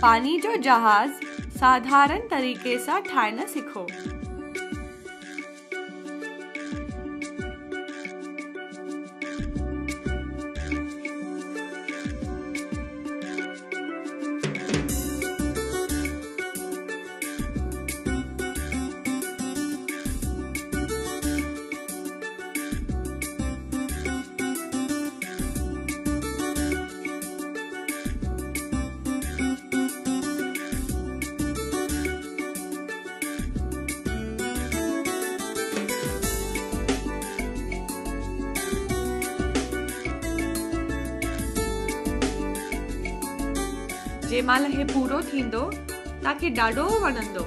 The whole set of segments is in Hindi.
पानी जो जहाज साधारण तरीके सां ठाहिण सिखो। जेमल हे पूरो थींदो ताकि ॾाढो वणंदो।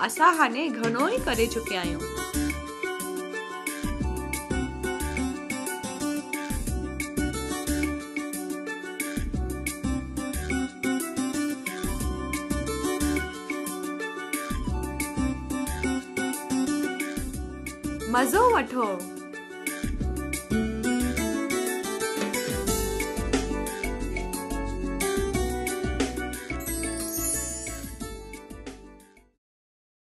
असां हाणे घणो ई करे चुकिया आहियूं। मज़ो वठो।